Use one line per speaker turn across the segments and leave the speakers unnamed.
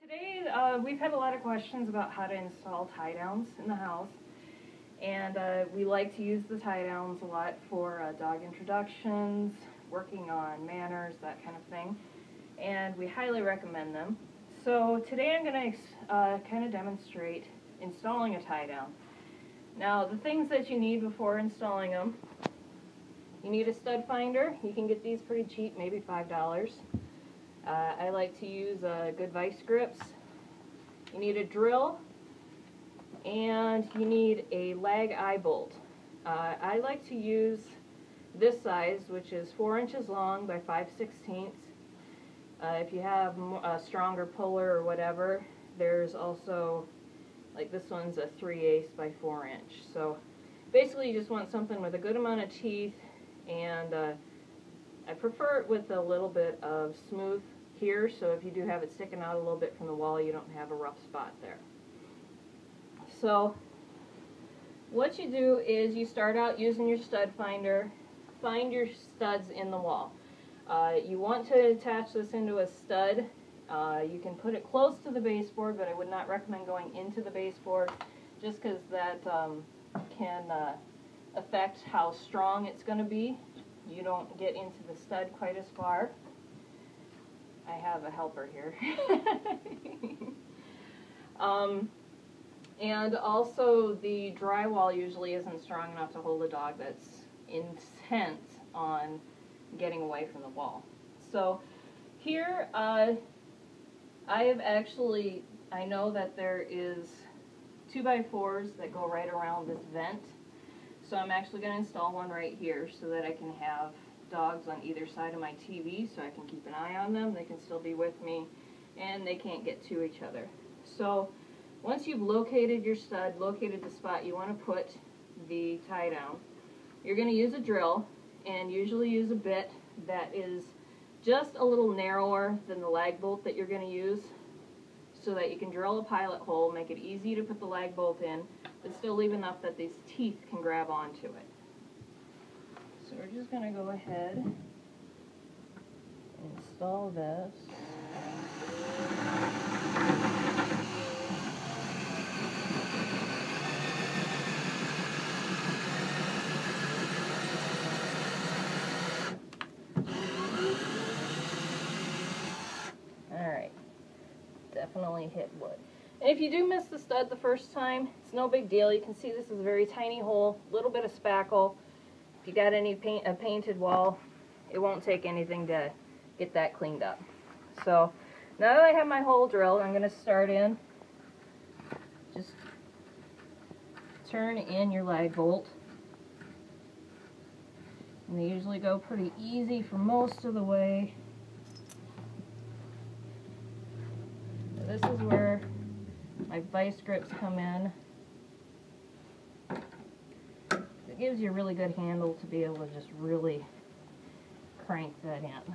Today, we've had a lot of questions about how to install tie downs in the house, and we like to use the tie downs a lot for dog introductions, working on manners, that kind of thing, and we highly recommend them. So today I'm going to kind of demonstrate installing a tie down. Now, the things that you need before installing them: you need a stud finder. You can get these pretty cheap, maybe $5. I like to use good vice grips. You need a drill, and you need a lag eye bolt. I like to use this size, which is 4 inches long by 5/16. If you have a stronger puller or whatever, there's also, like this one's a 3/8 by 4 inch. So basically you just want something with a good amount of teeth, and I prefer it with a little bit of smooth here, so if you do have it sticking out a little bit from the wall, you don't have a rough spot there. So what you do is you start out using your stud finder, find your studs in the wall. You want to attach this into a stud. You can put it close to the baseboard, but I would not recommend going into the baseboard, just because that can affect how strong it's going to be. You don't get into the stud quite as far. I have a helper here. And also the drywall usually isn't strong enough to hold a dog that's intent on getting away from the wall. So here I know that there is 2x4s that go right around this vent. So I'm actually going to install one right here so that I can have dogs on either side of my TV, so I can keep an eye on them. They can still be with me, and they can't get to each other. So once you've located your stud, located the spot you want to put the tie down, you're going to use a drill, and usually use a bit that is just a little narrower than the lag bolt that you're going to use, so that you can drill a pilot hole, make it easy to put the lag bolt in, but still leave enough that these teeth can grab onto it. So we're just going to go ahead and install this. Alright, definitely hit wood. And if you do miss the stud the first time, it's no big deal. You can see this is a very tiny hole, a little bit of spackle. If you got any a painted wall, it won't take anything to get that cleaned up. So now that I have my hole drilled, I'm going to start in. Just turn in your lag bolt. And they usually go pretty easy for most of the way. So this is where my vice grips come in. It gives you a really good handle to be able to just really crank that in.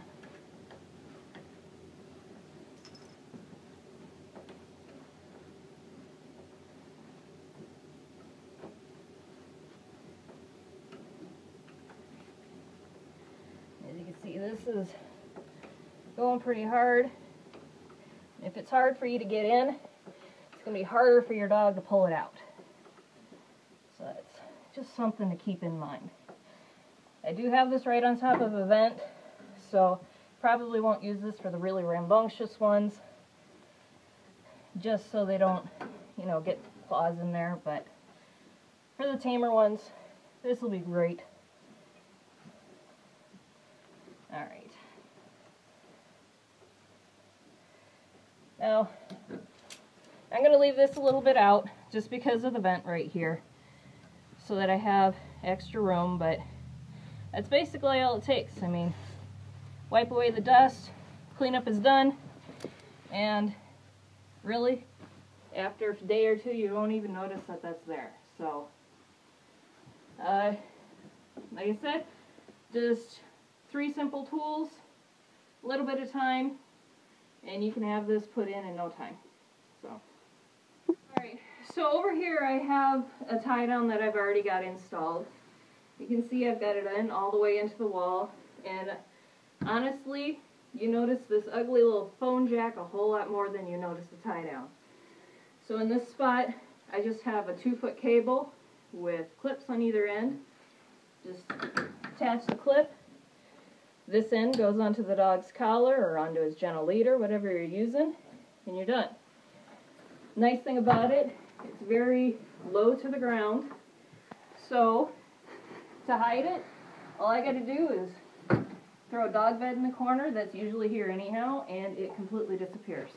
As you can see, this is going pretty hard. If it's hard for you to get in, it's going to be harder for your dog to pull it out. So that's just something to keep in mind. I do have this right on top of a vent, so probably won't use this for the really rambunctious ones, just so they don't, you know, get claws in there. But for the tamer ones, this will be great. Alright. Now, I'm going to leave this a little bit out just because of the vent right here, so that I have extra room, but that's basically all it takes. I mean, wipe away the dust, cleanup is done, and really, after a day or two, you won't even notice that that's there. So, like I said, just 3 simple tools, a little bit of time, and you can have this put in no time. So, alright. So over here I have a tie down that I've already got installed. You can see I've got it in all the way into the wall, and honestly, you notice this ugly little phone jack a whole lot more than you notice the tie down. So in this spot, I just have a 2-foot cable with clips on either end. Just attach the clip. This end goes onto the dog's collar or onto his gentle leader, whatever you're using, and you're done. Nice thing about it, it's very low to the ground. So to hide it, all I got to do is throw a dog bed in the corner that's usually here anyhow, and it completely disappears.